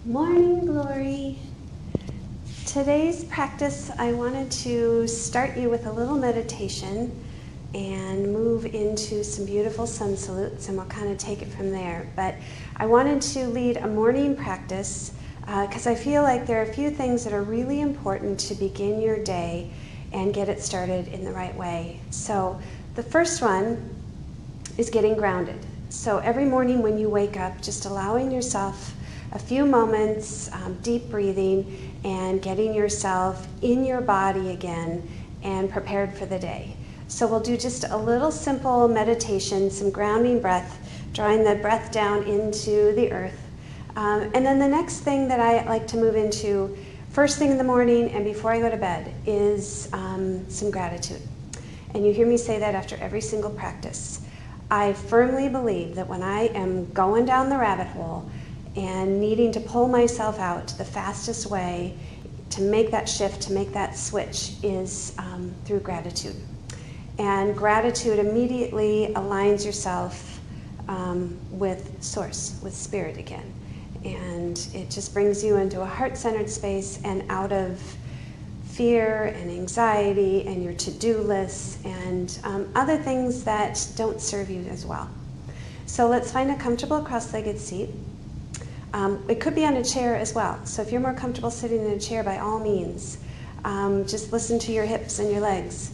Morning glory. Today's practice, I wanted to start you with a little meditation and move into some beautiful sun salutes, and we'll kind of take it from there. But I wanted to lead a morning practice because I feel like there are a few things that are really important to begin your day and get it started in the right way. So the first one is getting grounded. So every morning when you wake up, just allowing yourself a few moments, deep breathing, and getting yourself in your body again and prepared for the day. So we'll do just a little simple meditation, some grounding breath, drawing the breath down into the earth. And then the next thing that I like to move into first thing in the morning and before I go to bed is some gratitude. And you hear me say that after every single practice. I firmly believe that when I am going down the rabbit hole and needing to pull myself out, the fastest way to make that shift, to make that switch is through gratitude. And gratitude immediately aligns yourself with Source, with Spirit again. And it just brings you into a heart-centered space and out of fear and anxiety and your to-do lists and other things that don't serve you as well. So let's find a comfortable cross-legged seat. It could be on a chair as well. So if you're more comfortable sitting in a chair, by all means, just listen to your hips and your legs.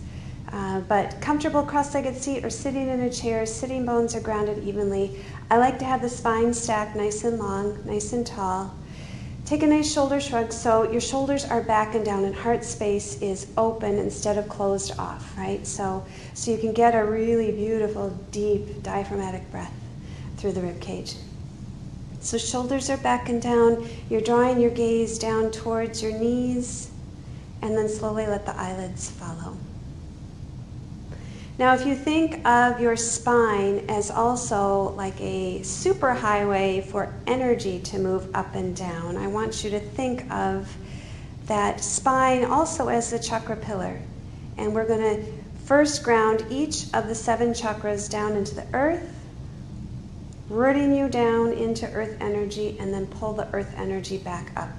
But comfortable cross-legged seat or sitting in a chair, sitting bones are grounded evenly. I like to have the spine stacked nice and long, nice and tall. Take a nice shoulder shrug so your shoulders are back and down and heart space is open instead of closed off, right? So you can get a really beautiful, deep, diaphragmatic breath through the rib cage. So shoulders are back and down. You're drawing your gaze down towards your knees, and then slowly let the eyelids follow. Now, if you think of your spine as also like a superhighway for energy to move up and down, I want you to think of that spine also as the chakra pillar. And we're going to first ground each of the 7 chakras down into the earth, rooting you down into earth energy, and then pull the earth energy back up.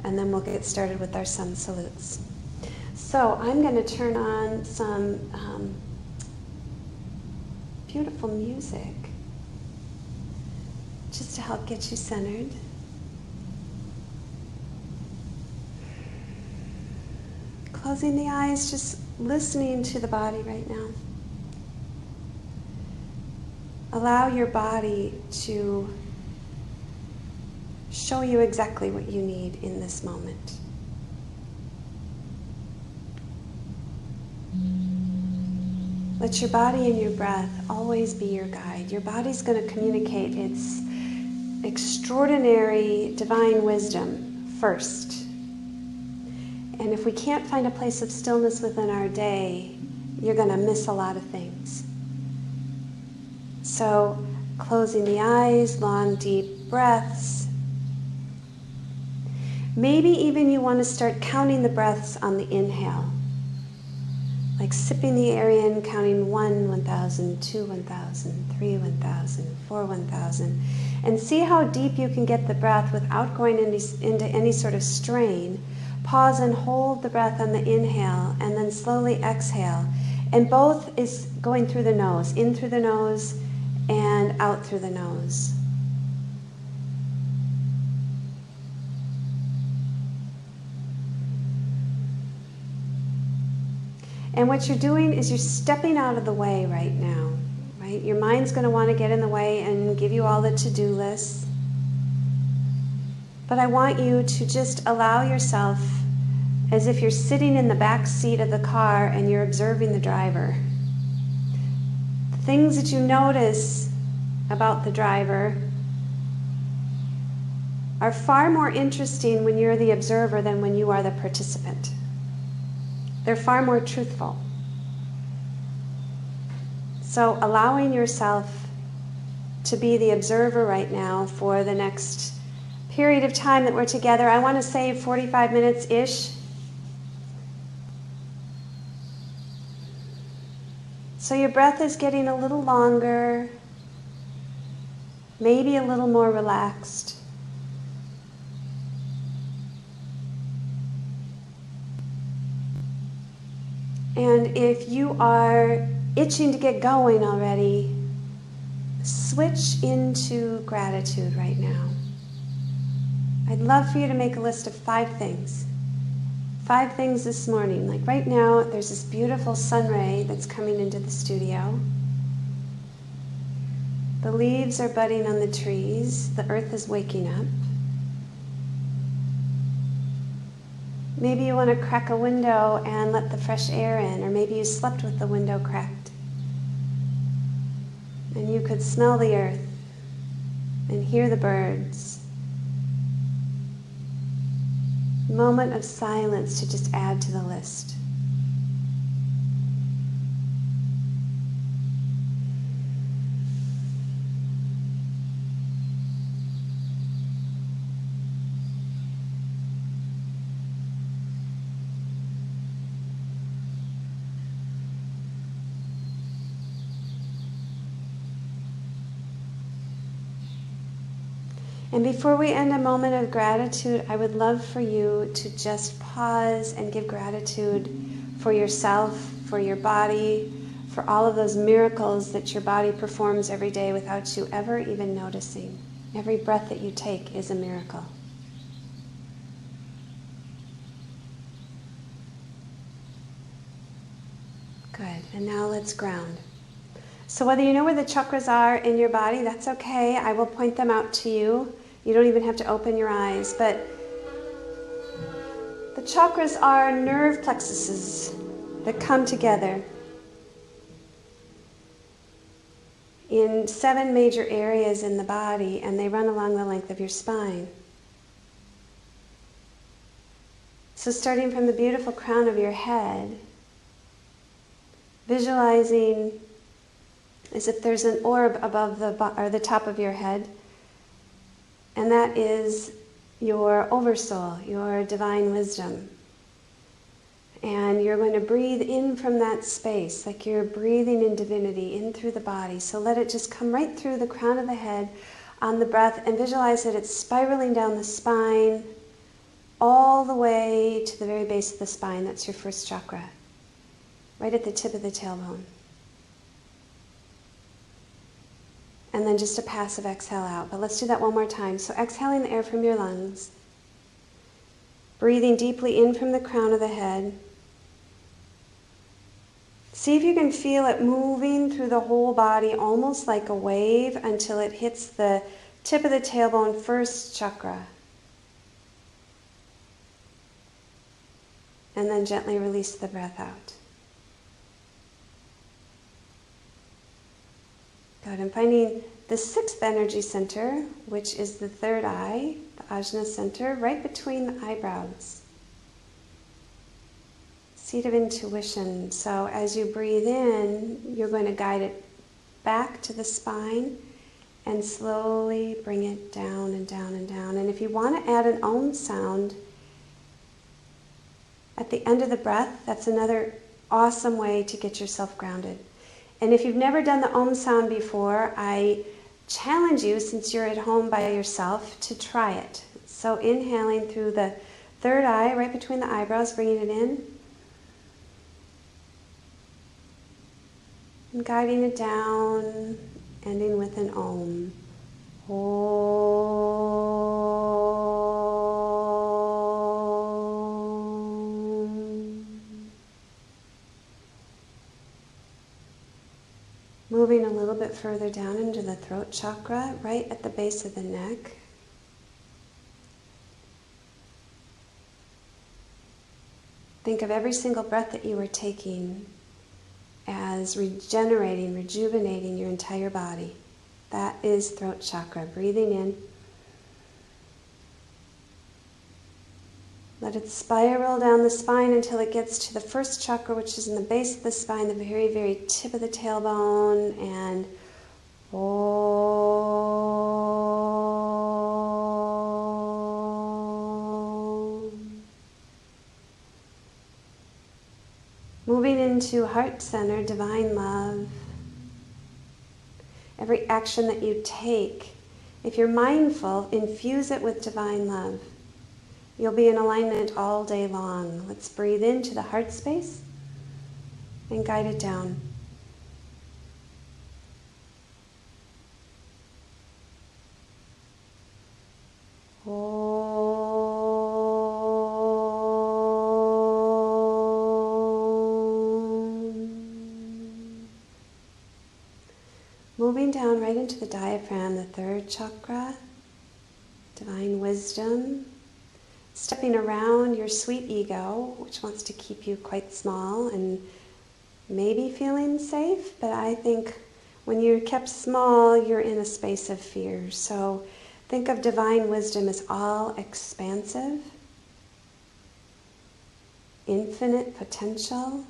And then we'll get started with our sun salutes. So I'm going to turn on some beautiful music just to help get you centered. Closing the eyes, just listening to the body right now. Allow your body to show you exactly what you need in this moment. Let your body and your breath always be your guide. Your body's going to communicate its extraordinary divine wisdom first. And if we can't find a place of stillness within our day, you're going to miss a lot of things. So, closing the eyes, long, deep breaths. Maybe even you want to start counting the breaths on the inhale. Like sipping the air in, counting 1, 1,000, 2, 1,000, 3, 1,000, 4, 1,000. And see how deep you can get the breath without going into any sort of strain. Pause and hold the breath on the inhale, and then slowly exhale. And both is going through the nose, in through the nose, and out through the nose. And what you're doing is you're stepping out of the way right now, right? Your mind's going to want to get in the way and give you all the to-do lists. But I want you to just allow yourself as if you're sitting in the back seat of the car and you're observing the driver. Things that you notice about the driver are far more interesting when you're the observer than when you are the participant. They're far more truthful. So allowing yourself to be the observer right now for the next period of time that we're together, I want to say 45 minutes-ish. So your breath is getting a little longer, maybe a little more relaxed. And if you are itching to get going already, switch into gratitude right now. I'd love for you to make a list of 5 things. 5 things this morning. Like right now, there's this beautiful sun ray that's coming into the studio. The leaves are budding on the trees. The earth is waking up. Maybe you want to crack a window and let the fresh air in, or maybe you slept with the window cracked. And you could smell the earth and hear the birds. Moment of silence to just add to the list. And before we end a moment of gratitude, I would love for you to just pause and give gratitude for yourself, for your body, for all of those miracles that your body performs every day without you ever even noticing. Every breath that you take is a miracle. Good. And now let's ground. So whether you know where the chakras are in your body, that's okay. I will point them out to you. You don't even have to open your eyes. But the chakras are nerve plexuses that come together in 7 major areas in the body, and they run along the length of your spine. So starting from the beautiful crown of your head, visualizing as if there's an orb above the top of your head, and that is your oversoul, your divine wisdom. And you're going to breathe in from that space, like you're breathing in divinity, in through the body. So let it just come right through the crown of the head on the breath, and visualize that it's spiraling down the spine, all the way to the very base of the spine. That's your first chakra, right at the tip of the tailbone. And then just a passive exhale out. But let's do that one more time. So exhaling the air from your lungs. Breathing deeply in from the crown of the head. See if you can feel it moving through the whole body, almost like a wave, until it hits the tip of the tailbone, first chakra. And then gently release the breath out. Good. And finding the 6th energy center, which is the third eye, the ajna center, right between the eyebrows. Seat of intuition. So as you breathe in, you're going to guide it back to the spine and slowly bring it down and down and down. And if you want to add an Om sound at the end of the breath, that's another awesome way to get yourself grounded. And if you've never done the Om sound before, I challenge you, since you're at home by yourself, to try it. So inhaling through the third eye, right between the eyebrows, bringing it in. And guiding it down, ending with an Om. Moving a little bit further down into the throat chakra, right at the base of the neck. Think of every single breath that you are taking as regenerating, rejuvenating your entire body. That is throat chakra. Breathing in. Let it spiral down the spine until it gets to the first chakra, which is in the base of the spine, the very, very tip of the tailbone, and moving into heart center, divine love. Every action that you take, if you're mindful, infuse it with divine love. You'll be in alignment all day long. Let's breathe into the heart space. and guide it down. Moving down right into the diaphragm, the third chakra, divine wisdom. Stepping around your sweet ego, which wants to keep you quite small and maybe feeling safe, but I think when you're kept small, you're in a space of fear. So think of divine wisdom as all expansive, infinite potential.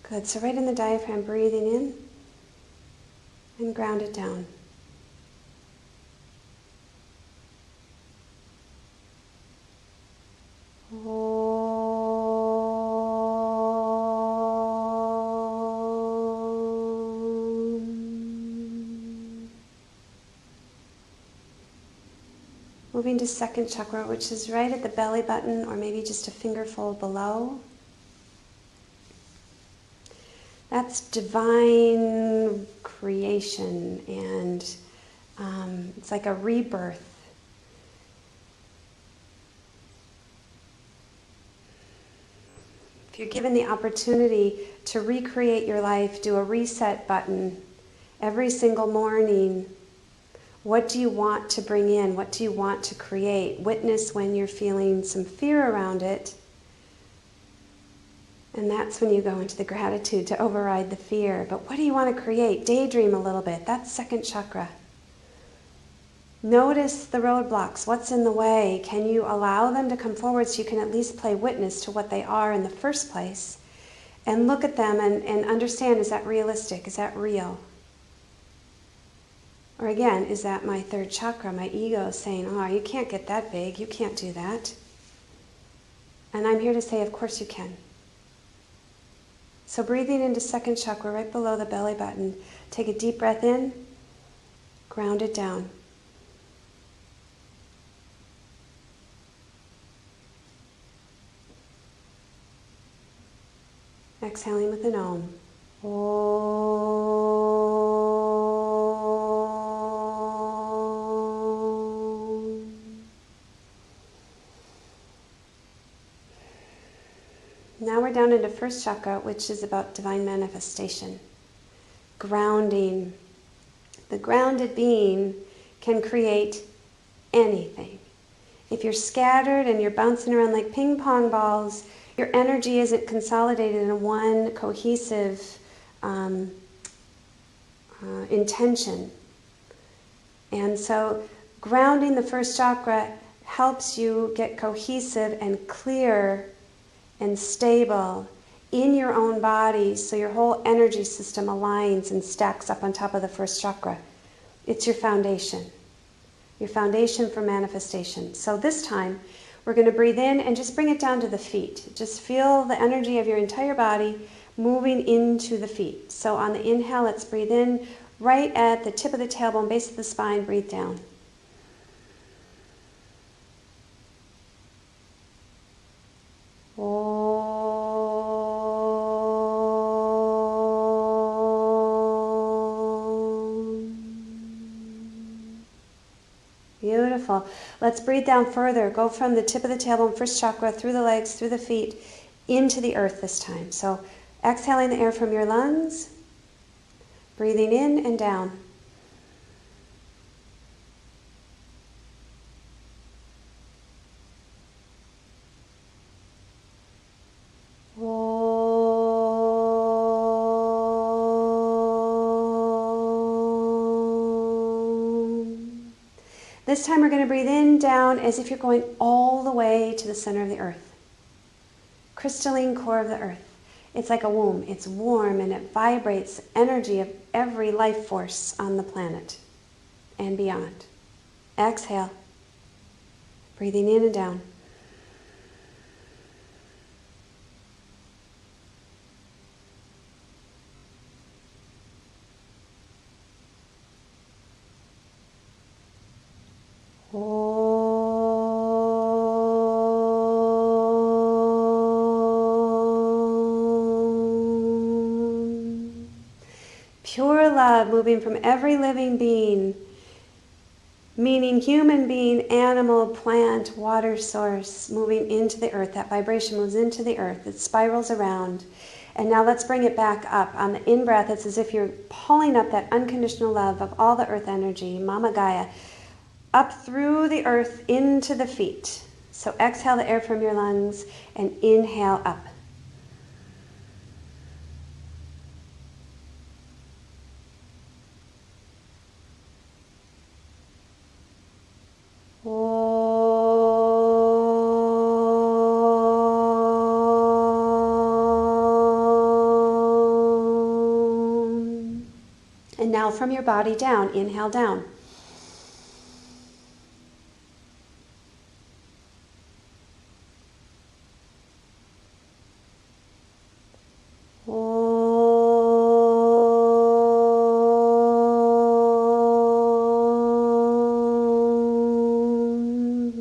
Good. So right in the diaphragm, breathing in and ground it down. Moving to second chakra, which is right at the belly button or maybe just a fingerful below. That's divine creation, and it's like a rebirth. If you're given the opportunity to recreate your life, do a reset button every single morning. What do you want to bring in? What do you want to create? Witness when you're feeling some fear around it. And that's when you go into the gratitude to override the fear. But what do you want to create? Daydream a little bit. That's second chakra. Notice the roadblocks. What's in the way? Can you allow them to come forward so you can at least play witness to what they are in the first place? And look at them and understand, is that realistic? Is that real? Or again, is that my third chakra, my ego saying, oh, you can't get that big. You can't do that. And I'm here to say, of course you can. So breathing into second chakra, right below the belly button. Take a deep breath in. Ground it down. Exhaling with an Om. Om. Now we're down into first chakra, which is about divine manifestation. Grounding. The grounded being can create anything. If you're scattered and you're bouncing around like ping pong balls, your energy isn't consolidated in one cohesive intention. And so grounding the first chakra helps you get cohesive and clear and stable in your own body, so your whole energy system aligns and stacks up on top of the first chakra. It's your foundation for manifestation. So this time, we're going to breathe in and just bring it down to the feet. Just feel the energy of your entire body moving into the feet. So on the inhale, let's breathe in right at the tip of the tailbone, base of the spine, breathe down. Beautiful. Let's breathe down further. Go from the tip of the tailbone, first chakra, through the legs, through the feet, into the earth this time. So exhaling the air from your lungs, breathing in and down. This time we're going to breathe in, down, as if you're going all the way to the center of the earth. Crystalline core of the earth. It's like a womb. It's warm and it vibrates energy of every life force on the planet and beyond. Exhale. Breathing in and down. pure love moving from every living being, meaning human being, animal, plant, water source, moving into the earth. That vibration moves into the earth. It spirals around. And now let's bring it back up. On the in-breath, it's as if you're pulling up that unconditional love of all the earth energy, Mama Gaia, up through the earth into the feet. So exhale the air from your lungs and inhale up. And now from your body down, inhale down.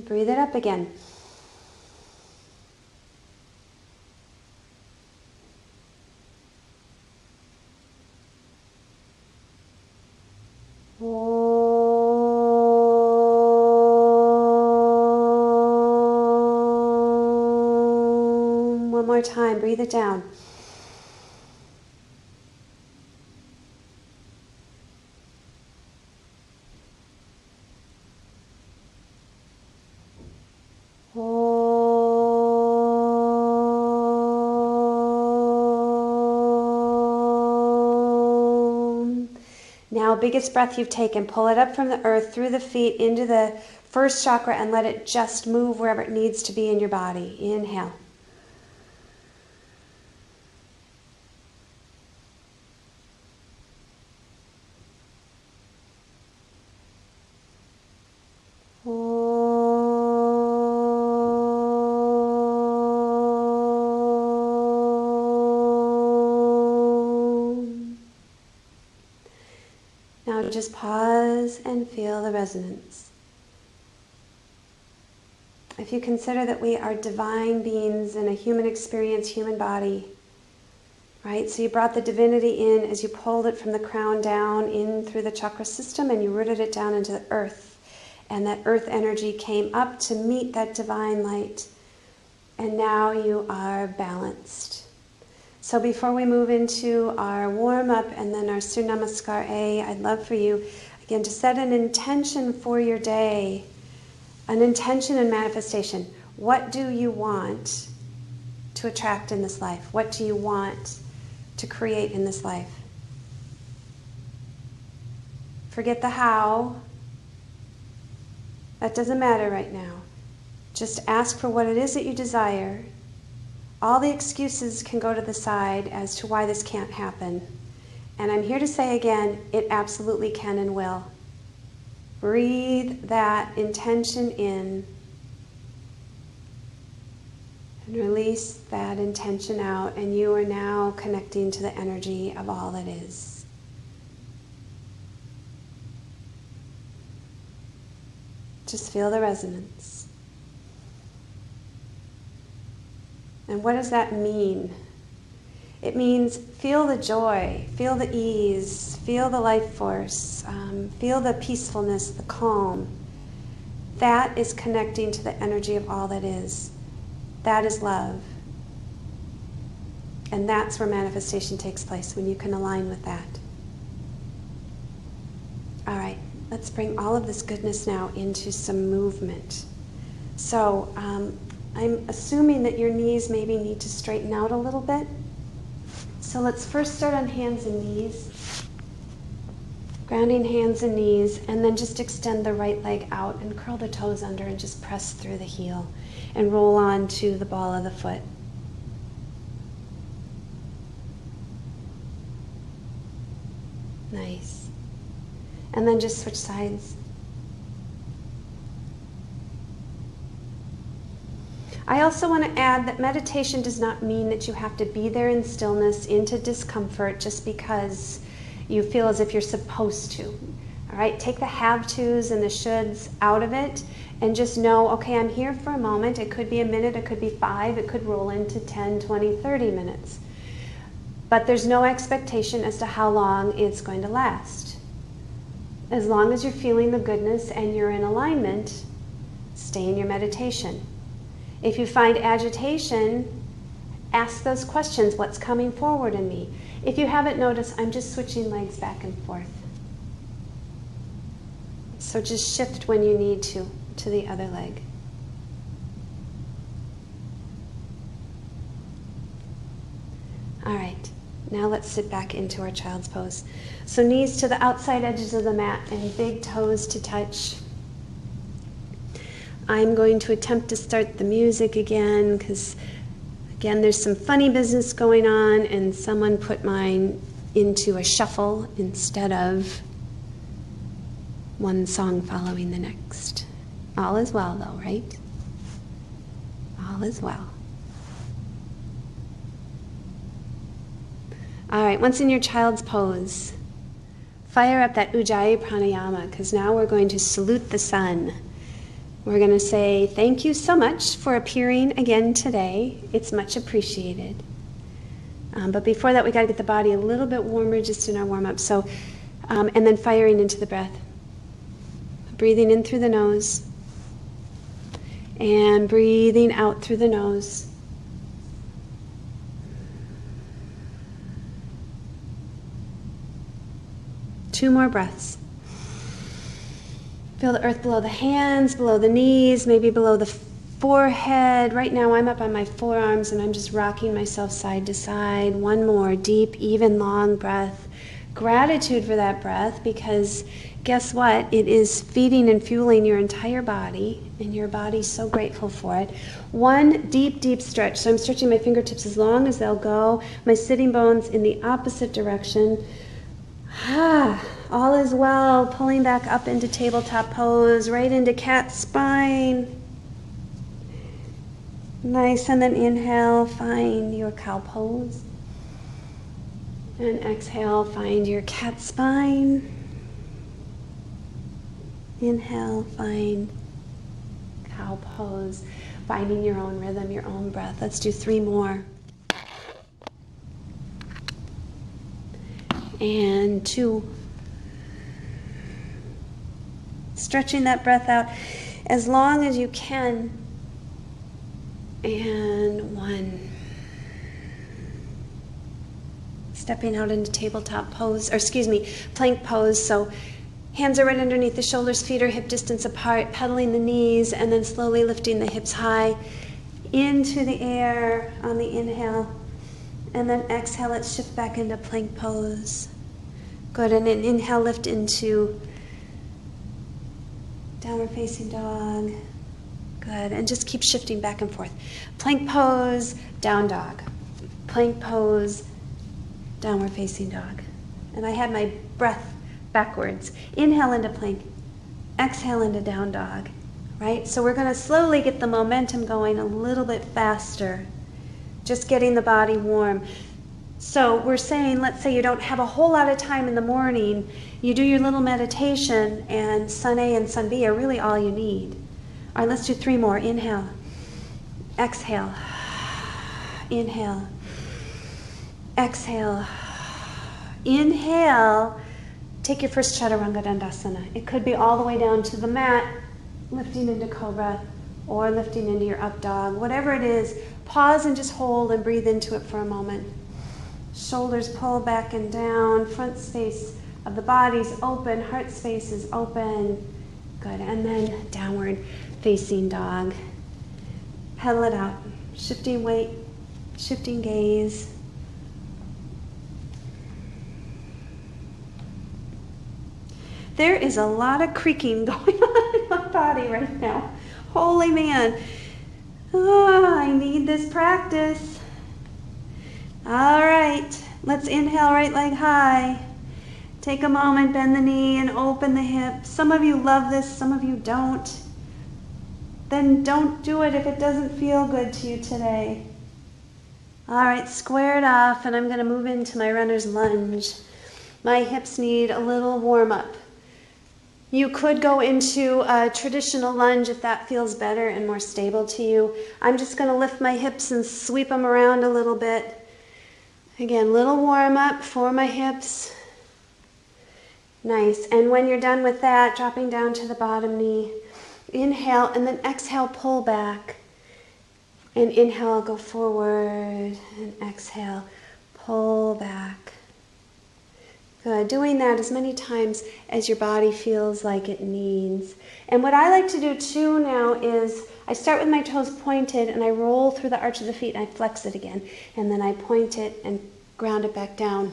Breathe it up again. One more time, breathe it down. Now, biggest breath you've taken, pull it up from the earth, through the feet, into the first chakra, and let it just move wherever it needs to be in your body. Inhale. Now just pause and feel the resonance. If you consider that we are divine beings in a human experience, human body, right? So you brought the divinity in as you pulled it from the crown down in through the chakra system, and you rooted it down into the earth. And that earth energy came up to meet that divine light. And now you are balanced. So before we move into our warm-up and then our Surya Namaskar A, I'd love for you, again, to set an intention for your day, an intention and manifestation. What do you want to attract in this life? What do you want to create in this life? Forget the how. That doesn't matter right now. Just ask for what it is that you desire. All the excuses can go to the side as to why this can't happen. And I'm here to say again, it absolutely can and will. Breathe that intention in and release that intention out, and you are now connecting to the energy of all that is. Just feel the resonance. And what does that mean? It means feel the joy, feel the ease, feel the life force, feel the peacefulness, the calm. That is connecting to the energy of all that is. That is love. And that's where manifestation takes place, when you can align with that. All right, let's bring all of this goodness now into some movement. So, I'm assuming that your knees maybe need to straighten out a little bit. So let's first start on hands and knees. Grounding hands and knees, and then just extend the right leg out and curl the toes under and just press through the heel and roll on to the ball of the foot. Nice. And then just switch sides. I also want to add that meditation does not mean that you have to be there in stillness, into discomfort, just because you feel as if you're supposed to. All right, take the have-tos and the shoulds out of it, and just know, okay, I'm here for a moment. It could be a minute, it could be 5, it could roll into 10, 20, 30 minutes. but there's no expectation as to how long it's going to last. As long as you're feeling the goodness and you're in alignment, stay in your meditation. If you find agitation, ask those questions. What's coming forward in me? If you haven't noticed, I'm just switching legs back and forth. So just shift when you need to the other leg. All right, now let's sit back into our child's pose. So knees to the outside edges of the mat and big toes to touch. I'm going to attempt to start the music again because, again, there's some funny business going on and someone put mine into a shuffle instead of one song following the next. All is well, though, right? All is well. All right, once in your child's pose, fire up that Ujjayi Pranayama, because now we're going to salute the sun. We're going to say, thank you so much for appearing again today. It's much appreciated. But before that, we got to get the body a little bit warmer just in our warm-up. So, and then firing into the breath. Breathing in through the nose. And breathing out through the nose. Two more breaths. Feel the earth below the hands, below the knees, maybe below the forehead. Right now I'm up on my forearms and I'm just rocking myself side to side. One more deep, even, long breath. Gratitude for that breath, because guess what? It is feeding and fueling your entire body, and your body's so grateful for it. One deep, deep stretch. So I'm stretching my fingertips as long as they'll go. My sitting bones in the opposite direction. All is well, pulling back up into tabletop pose, right into cat spine. Nice, and then inhale, find your cow pose. And exhale, find your cat spine. Inhale, find cow pose. Finding your own rhythm, your own breath. Let's do 3 more. And 2. Stretching that breath out as long as you can. And 1. Stepping out into tabletop pose, or excuse me, plank pose. So hands are right underneath the shoulders, feet are hip distance apart, pedaling the knees, and then slowly lifting the hips high into the air on the inhale. And then exhale, let's shift back into plank pose. Good, and then inhale, lift into downward facing dog. Good, and just keep shifting back and forth. Plank pose, down dog. Plank pose, downward facing dog. And I had my breath backwards. Inhale into plank, exhale into down dog, right? So we're going to slowly get the momentum going a little bit faster. Just getting the body warm. So we're saying, let's say you don't have a whole lot of time in the morning, you do your little meditation, and Sun A and Sun B are really all you need. All right, let's do 3 more. Inhale, exhale, inhale, exhale, inhale. Take your first Chaturanga Dandasana. It could be all the way down to the mat, lifting into Cobra, or lifting into your up dog. Whatever it is, pause and just hold and breathe into it for a moment. Shoulders pull back and down, front space of the body's open, heart space is open. Good, and then downward facing dog. Pedal it out, shifting weight, shifting gaze. There is a lot of creaking going on in my body right now. Holy man. Oh, I need this practice. All right, let's inhale, right leg high. Take a moment, bend the knee and open the hip. Some of you love this, some of you don't. Then don't do it if it doesn't feel good to you today. All right, square it off, and I'm going to move into my runner's lunge. My hips need a little warm up. You could go into a traditional lunge if that feels better and more stable to you. I'm just going to lift my hips and sweep them around a little bit. Again, little warm up for my hips. Nice. And when you're done with that, dropping down to the bottom knee, inhale and then exhale, pull back. And inhale, go forward, and exhale, pull back. Good. Doing that as many times as your body feels like it needs. And what I like to do too now is I start with my toes pointed and I roll through the arch of the feet and I flex it again. And then I point it and ground it back down.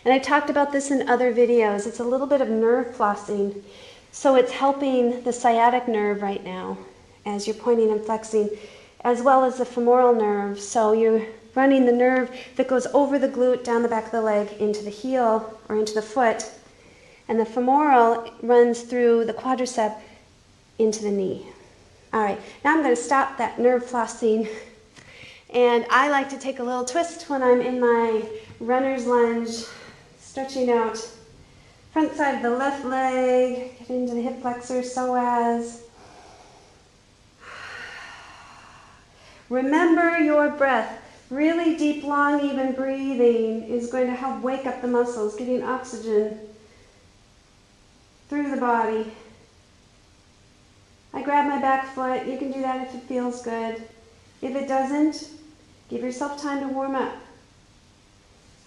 And I talked about this in other videos. It's a little bit of nerve flossing. So it's helping the sciatic nerve right now as you're pointing and flexing, as well as the femoral nerve. So you're running the nerve that goes over the glute, down the back of the leg, into the heel or into the foot. And the femoral runs through the quadricep into the knee. All right, now I'm going to stop that nerve flossing. And I like to take a little twist when I'm in my runner's lunge, stretching out front side of the left leg, get into the hip flexor, psoas. Remember your breath. Really deep, long, even breathing is going to help wake up the muscles, getting oxygen through the body. I grab my back foot. You can do that if it feels good. If it doesn't, give yourself time to warm up.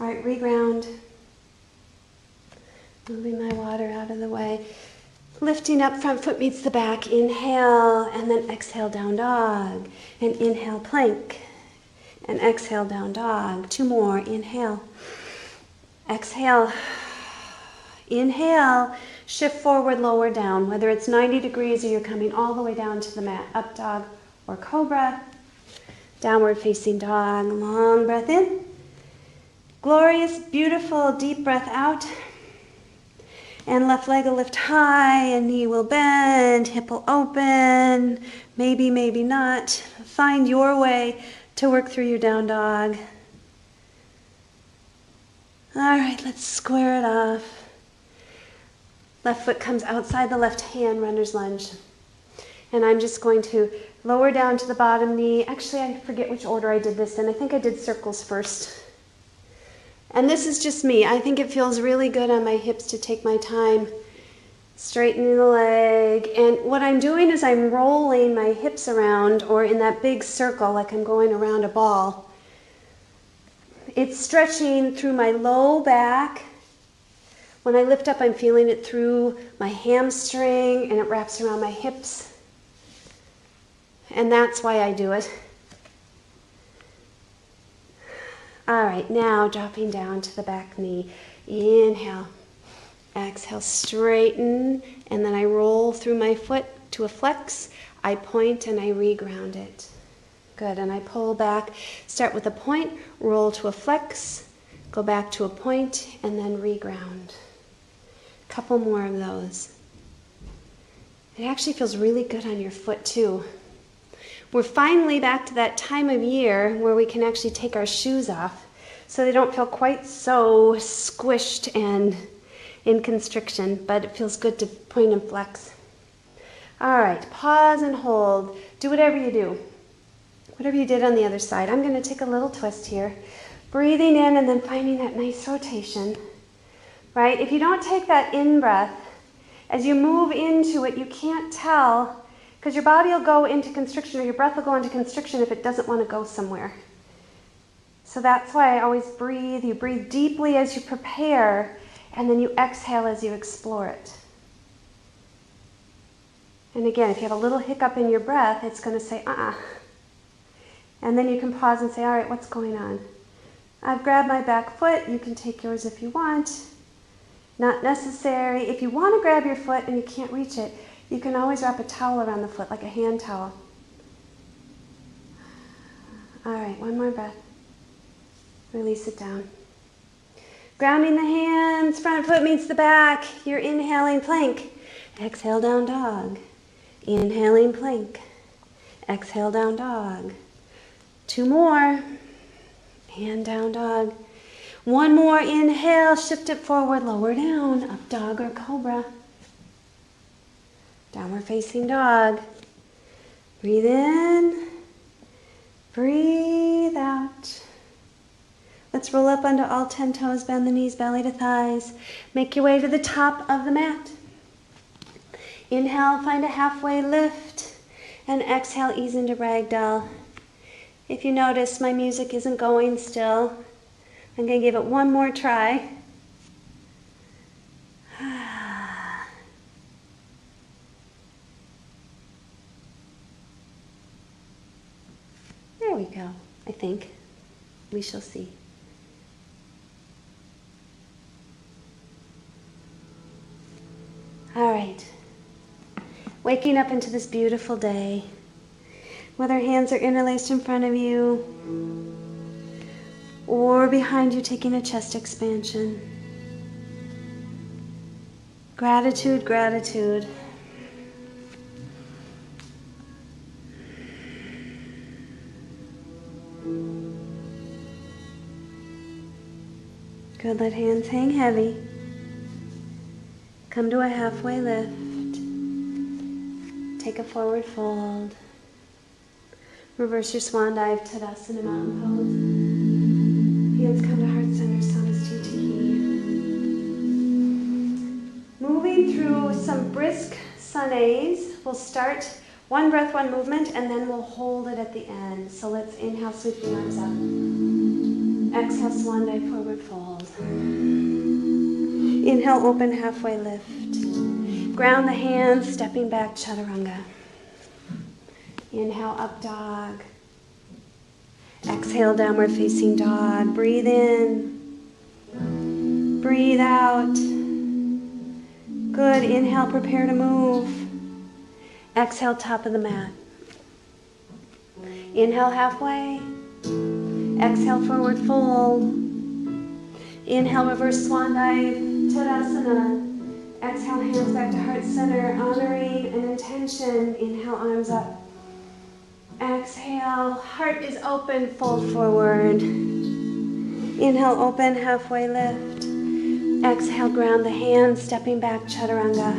All right, reground. Moving my water out of the way. Lifting up, front foot meets the back. Inhale, and then exhale, down dog. And inhale, plank. And exhale, down dog. 2 more. Inhale. Exhale. Inhale. Shift forward, lower down. Whether it's 90 degrees or you're coming all the way down to the mat. Up dog or cobra. Downward facing dog. Long breath in. Glorious, beautiful, deep breath out. And left leg will lift high and knee will bend. Hip will open. Maybe, maybe not. Find your way to work through your down dog. All right, let's square it off. Left foot comes outside the left hand, runner's lunge. And I'm just going to lower down to the bottom knee. Actually, I forget which order I did this in. I think I did circles first. And this is just me. I think it feels really good on my hips to take my time straightening the leg. And what I'm doing is I'm rolling my hips around, or in that big circle like I'm going around a ball. It's stretching through my low back. When I lift up, I'm feeling it through my hamstring, and it wraps around my hips. And that's why I do it. All right, now dropping down to the back knee. Inhale. Exhale, straighten, and then I roll through my foot to a flex. I point and I reground it. Good, and I pull back. Start with a point, roll to a flex, go back to a point, and then reground. A couple more of those. It actually feels really good on your foot too. We're finally back to that time of year where we can actually take our shoes off so they don't feel quite so squished and in constriction, but it feels good to point and flex. All right, pause and hold. Do whatever you do. Whatever you did on the other side. I'm going to take a little twist here. Breathing in and then finding that nice rotation. Right? If you don't take that in-breath, as you move into it, you can't tell, because your body will go into constriction, or your breath will go into constriction if it doesn't want to go somewhere. So that's why I always breathe. You breathe deeply as you prepare, and then you exhale as you explore it. And again, if you have a little hiccup in your breath, it's going to say, And then you can pause and say, all right, what's going on? I've grabbed my back foot. You can take yours if you want. Not necessary. If you want to grab your foot and you can't reach it, you can always wrap a towel around the foot, like a hand towel. All right, one more breath. Release it down. Grounding the hands, front foot meets the back. You're inhaling plank. Exhale, down dog. Inhaling plank. Exhale, down dog. 2 more. And down dog. 1 more. Inhale, shift it forward, lower down. Up dog or cobra. Downward facing dog. Breathe in. Breathe out. Let's roll up onto all 10 toes, bend the knees, belly to thighs. Make your way to the top of the mat. Inhale, find a halfway lift. And exhale, ease into ragdoll. If you notice, my music isn't going still. I'm going to give it one more try. There we go, I think. We shall see. All right. Waking up into this beautiful day. Whether hands are interlaced in front of you or behind you, taking a chest expansion. Gratitude, gratitude. Good, let hands hang heavy. Come to a halfway lift. Take a forward fold. Reverse your swan dive, Tadasana mountain pose. Hands come to heart center, Samastiti. Moving through some brisk sunays. We'll start one breath, one movement, and then we'll hold it at the end. So let's inhale, sweep the arms up. Exhale, swan dive, forward fold. Inhale, open, halfway lift. Ground the hands, stepping back, chaturanga. Inhale, up dog. Exhale, downward facing dog. Breathe in. Breathe out. Good. Inhale, prepare to move. Exhale, top of the mat. Inhale, halfway. Exhale, forward fold. Inhale, reverse swan dive, Tadasana. Exhale, hands back to heart center, honoring an intention. Inhale, arms up. Exhale, heart is open, fold forward. Inhale, open, halfway lift. Exhale, ground the hands, stepping back, chaturanga.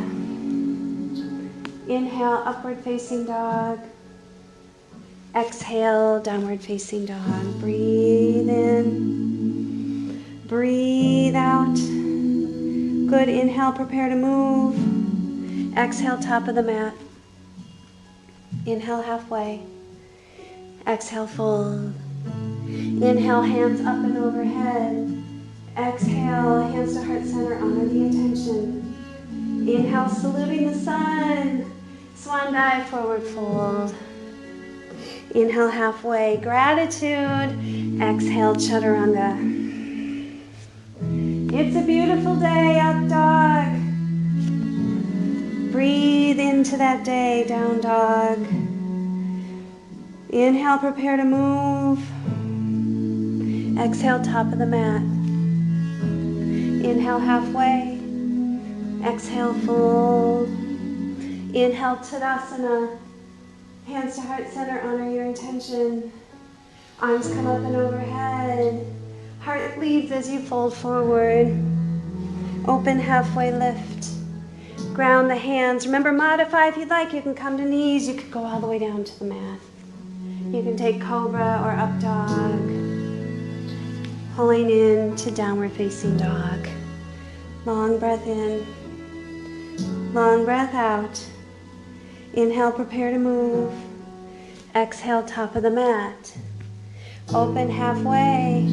Inhale, upward facing dog. Exhale, downward facing dog. Breathe in. Breathe out. Good. Inhale, prepare to move. Exhale, top of the mat. Inhale, halfway. Exhale, fold. Inhale, hands up and overhead. Exhale, hands to heart center, honor the intention. Inhale, saluting the sun. Swan dive, forward fold. Inhale, halfway, gratitude. Exhale, chaturanga. It's a beautiful day, up dog. Breathe into that day, down dog. Inhale, prepare to move. Exhale, top of the mat. Inhale, halfway. Exhale, fold. Inhale, Tadasana. Hands to heart center, honor your intention. Arms come up and overhead. Heart leads as you fold forward. Open, halfway lift. Ground the hands. Remember, modify if you'd like. You can come to knees. You could go all the way down to the mat. You can take cobra or up dog. Pulling in to downward facing dog. Long breath in. Long breath out. Inhale, prepare to move. Exhale, top of the mat. Open halfway.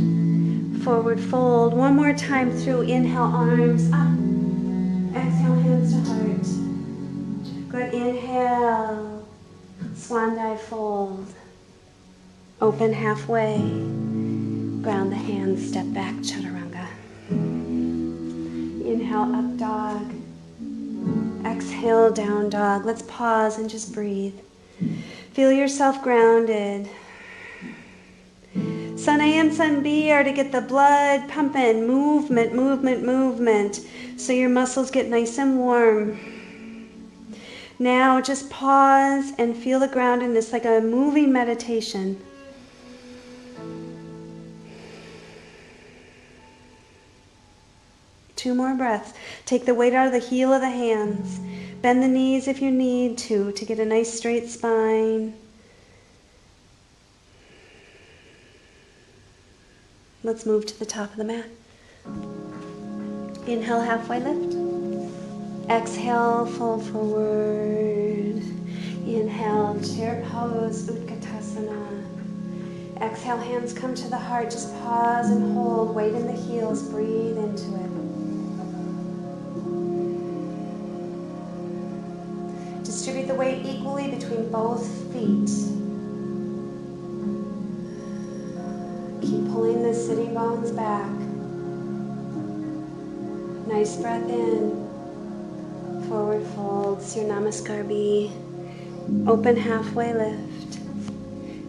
Forward fold. One more time through. Inhale, arms up. Exhale, hands to heart. Good. Inhale. Swan dive, fold. Open halfway. Ground the hands, step back, chaturanga. Inhale, up dog. Exhale, down dog. Let's pause and just breathe. Feel yourself grounded. Sun A and Sun B are to get the blood pumping, movement, movement, movement, so your muscles get nice and warm. Now just pause and feel the groundedness like a moving meditation. Two more breaths. Take the weight out of the heel of the hands. Bend the knees if you need to get a nice straight spine. Let's move to the top of the mat. Inhale, halfway lift. Exhale, fold forward. Inhale, chair pose, Utkatasana. Exhale, hands come to the heart. Just pause and hold. Weight in the heels. Breathe into it. Distribute the weight equally between both feet. Keep pulling the sitting bones back. Nice breath in. Forward fold. Surya Namaskar B. Open halfway lift.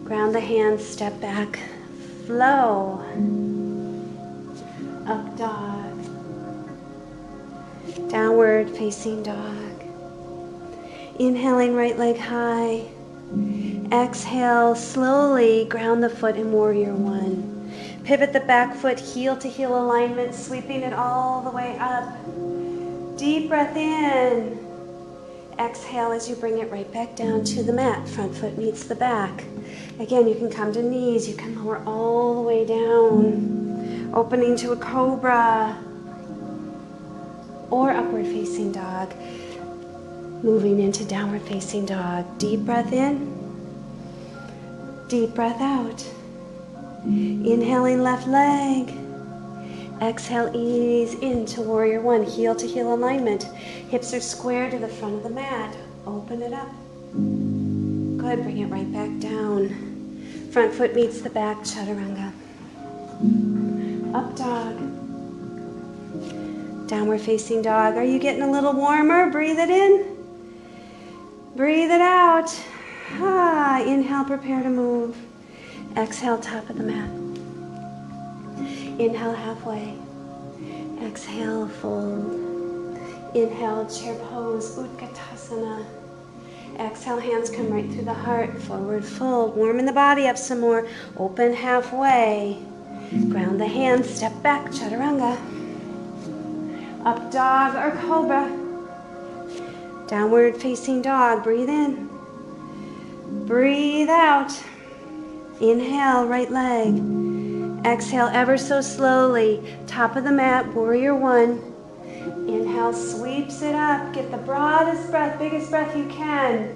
Ground the hands, step back. Flow. Up dog. Downward facing dog. Inhaling, right leg high. Exhale, slowly ground the foot in warrior one. Pivot the back foot, heel to heel alignment, sweeping it all the way up. Deep breath in. Exhale as you bring it right back down to the mat. Front foot meets the back. Again, you can come to knees. You can lower all the way down. Opening to a cobra. Or upward facing dog. Moving into downward facing dog. Deep breath in. Deep breath out. Inhaling left leg. Exhale, ease into warrior one. Heel to heel alignment. Hips are square to the front of the mat. Open it up. Good, bring it right back down. Front foot meets the back, chaturanga. Up dog. Downward facing dog. Are you getting a little warmer? Breathe it in. Breathe it out. Inhale, prepare to move. Exhale, top of the mat. Inhale, halfway. Exhale, fold. Inhale, chair pose, Utkatasana. Exhale, hands come right through the heart. Forward fold. Warming the body up some more. Open halfway. Ground the hands. Step back. Chaturanga. Up dog or cobra. Downward facing dog. Breathe in. Breathe out. Inhale, right leg. Exhale ever so slowly. Top of the mat, warrior one. Inhale, sweeps it up. Get the broadest breath, biggest breath you can.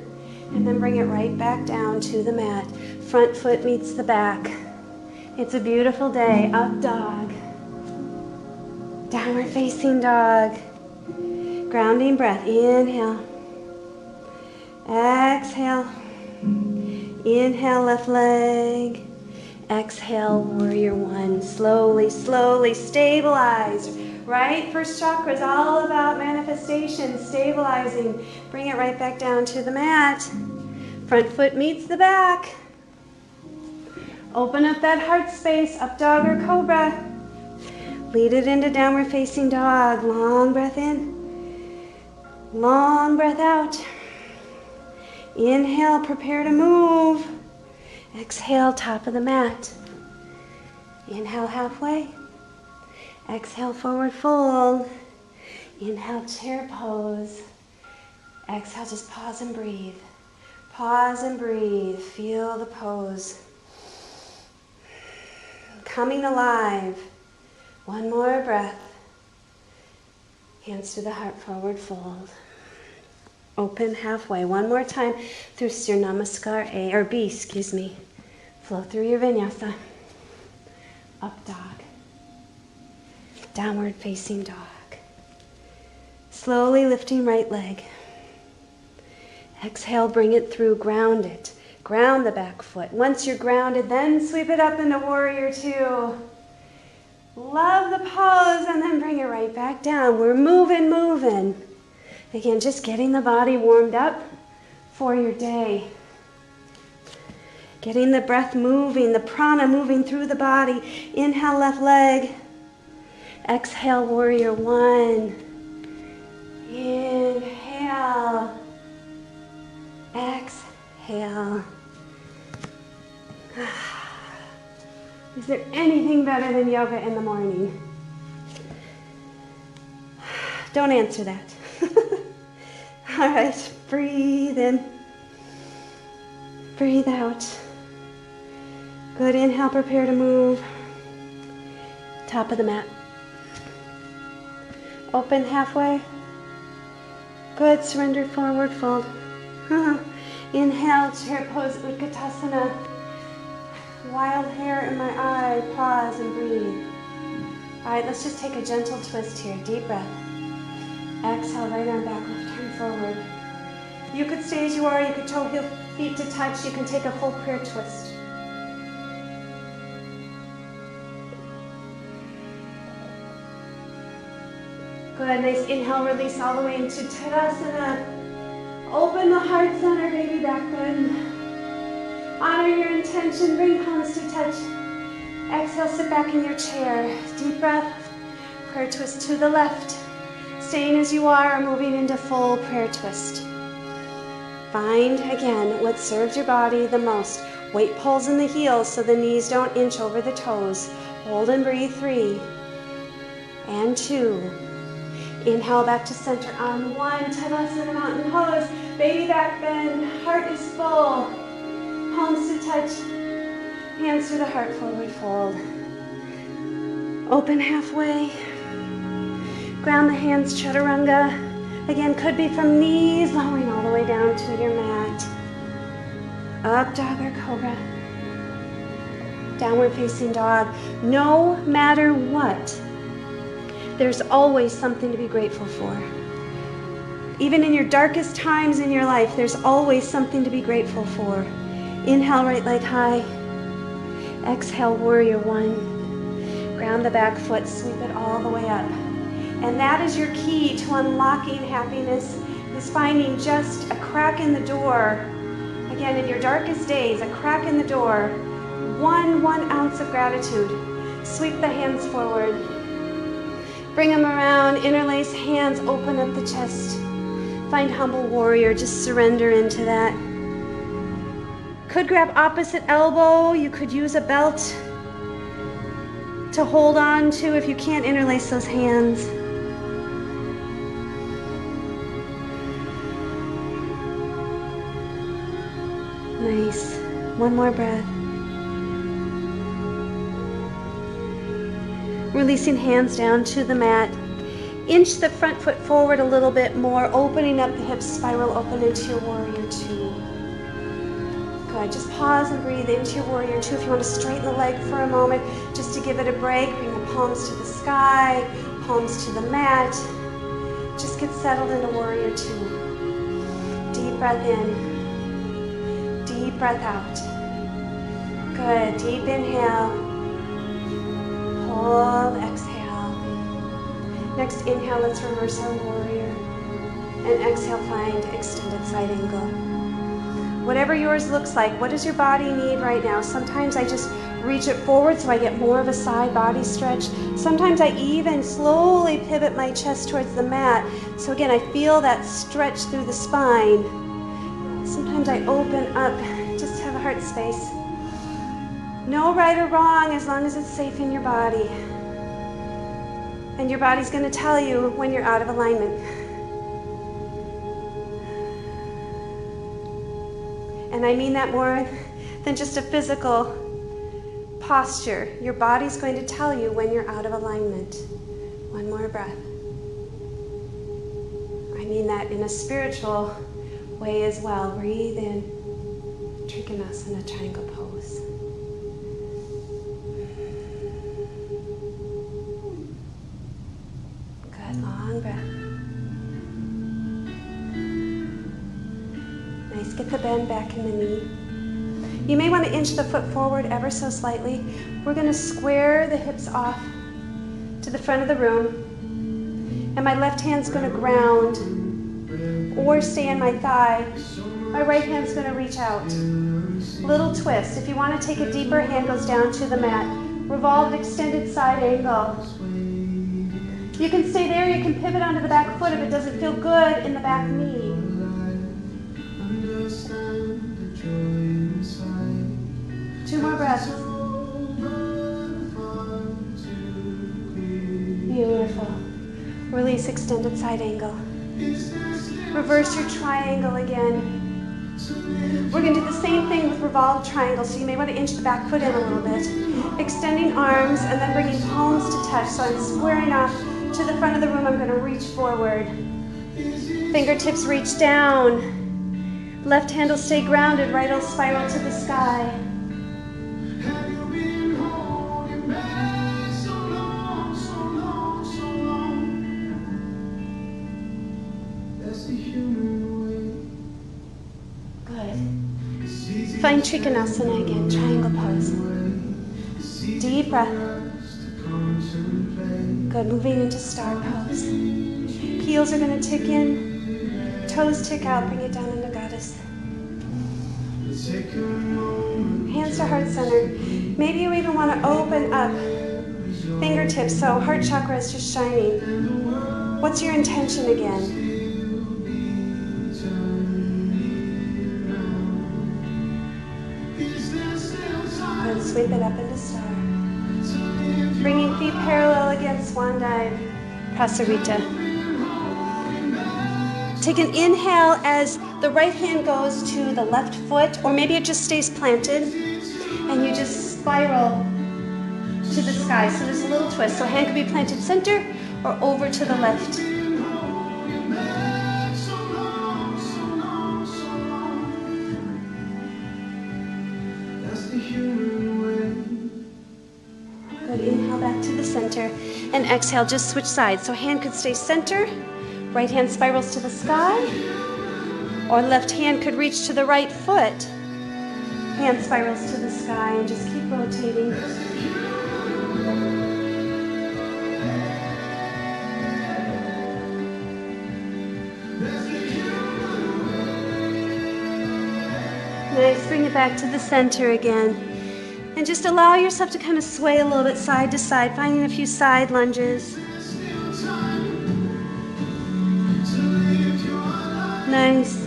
And then bring it right back down to the mat. Front foot meets the back. It's a beautiful day. Up dog. Downward facing dog. Grounding breath. Inhale. Exhale. Inhale, left leg. Exhale, warrior one. Slowly, slowly stabilize. Right? First chakra is all about manifestation, stabilizing. Bring it right back down to the mat. Front foot meets the back. Open up that heart space, up dog or cobra. Lead it into downward facing dog. Long breath in. Long breath out. Inhale, prepare to move. Exhale, top of the mat. Inhale, halfway. Exhale, forward fold. Inhale, chair pose. Exhale, just pause and breathe. Pause and breathe. Feel the pose. Coming alive. One more breath. Hands to the heart, forward fold. Open halfway. One more time through Surya Namaskar A or B, excuse me. Flow through your vinyasa. Up dog. Downward facing dog. Slowly lifting right leg. Exhale, bring it through, ground it. Ground the back foot. Once you're grounded, then sweep it up into warrior two. Love the pose and then bring it right back down. We're moving. Again, just getting the body warmed up for your day. Getting the breath moving, the prana moving through the body. Inhale, left leg. Exhale, warrior one. Inhale. Exhale. Is there anything better than yoga in the morning? Don't answer that. All right, breathe in. Breathe out. Good, inhale, prepare to move. Top of the mat. Open halfway. Good, surrender, forward fold. Inhale, chair pose, Utkatasana. Wild hair in my eye, pause and breathe. All right, let's just take a gentle twist here. Deep breath. Exhale, right arm back, left turn forward. You could stay as you are, you could toe heel feet to touch, you can take a full prayer twist. Good, nice inhale, release all the way into Tadasana. Open the heart center, baby back bend. Honor your intention, bring palms to touch. Exhale, sit back in your chair. Deep breath, prayer twist to the left. Staying as you are, moving into full prayer twist. Find, again, what serves your body the most. Weight pulls in the heels so the knees don't inch over the toes. Hold and breathe, 3 and 2. Inhale back to center on 1. Tadasana mountain pose. Baby back bend. Heart is full. Palms to touch. Hands to the heart, forward fold. Open halfway. Ground the hands, chaturanga. Again, could be from knees, lowering all the way down to your mat. Up dog or cobra. Downward facing dog. No matter what, there's always something to be grateful for. Even in your darkest times in your life, there's always something to be grateful for. Inhale, right leg high. Exhale, warrior 1. Ground the back foot, sweep it all the way up. And that is your key to unlocking happiness, is finding just a crack in the door. Again, in your darkest days, a crack in the door. 1 ounce of gratitude. Sweep the hands forward. Bring them around, interlace hands, open up the chest. Find humble warrior, just surrender into that. Could grab opposite elbow, you could use a belt to hold on to if you can't interlace those hands. Nice. 1 more breath. Releasing hands down to the mat. Inch the front foot forward a little bit more, opening up the hips, spiral open into your warrior 2. Good, just pause and breathe into your warrior 2. If you want to straighten the leg for a moment, just to give it a break, bring the palms to the sky, palms to the mat. Just get settled into warrior 2. Deep breath in, deep breath out. Good, deep inhale. Hold, exhale. Next inhale, let's reverse our warrior. And exhale, find extended side angle. Whatever yours looks like, what does your body need right now? Sometimes I just reach it forward so I get more of a side body stretch. Sometimes I even slowly pivot my chest towards the mat. So again, I feel that stretch through the spine. Sometimes I open up, just have a heart space. No right or wrong as long as it's safe in your body. And your body's going to tell you when you're out of alignment. And I mean that more than just a physical posture. Your body's going to tell you when you're out of alignment. 1 more breath. I mean that in a spiritual way as well. Breathe in. Trikonasana, triangle pose. Good, long breath. Nice, get the bend back in the knee. You may want to inch the foot forward ever so slightly. We're going to square the hips off to the front of the room. And my left hand's going to ground or stay on my thigh. My right hand's going to reach out. Little twist. If you want to take a deeper, hand goes down to the mat. Revolved extended side angle. You can stay there. You can pivot onto the back foot if it doesn't feel good in the back knee. Two more breaths. Beautiful. Release extended side angle. Reverse your triangle again. We're going to do the same thing with revolved triangle, so you may want to inch the back foot in a little bit. Extending arms and then bringing palms to touch. So I'm squaring off to the front of the room. I'm going to reach forward. Fingertips reach down. Left hand will stay grounded. Right will spiral to the sky. Find Trikonasana again, triangle pose. Deep breath. Good, moving into star pose. Heels are going to tick in, toes tick out, bring it down into goddess. Hands to heart center. Maybe you even want to open up fingertips so heart chakra is just shining. What's your intention again? Sweep it up into star. Bringing feet parallel again, swan dive, prasarita. Take an inhale as the right hand goes to the left foot, or maybe it just stays planted, and you just spiral to the sky. So there's a little twist. So hand can be planted center or over to the left. Inhale back to the center and exhale, just switch sides. So hand could stay center, right hand spirals to the sky, or left hand could reach to the right foot. Hand spirals to the sky and just keep rotating. Nice, bring it back to the center again. And just allow yourself to kind of sway a little bit side to side, finding a few side lunges. Nice.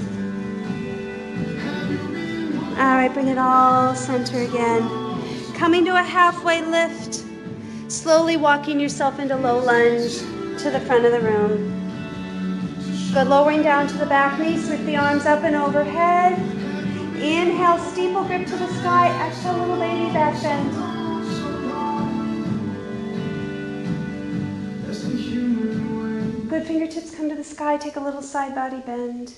All right, bring it all center again. Coming to a halfway lift. Slowly walking yourself into low lunge to the front of the room. Good, lowering down to the back knee, sweep the arms up and overhead. Inhale, steeple grip to the sky. Exhale, little baby back bend. Good, fingertips come to the sky. Take a little side body bend.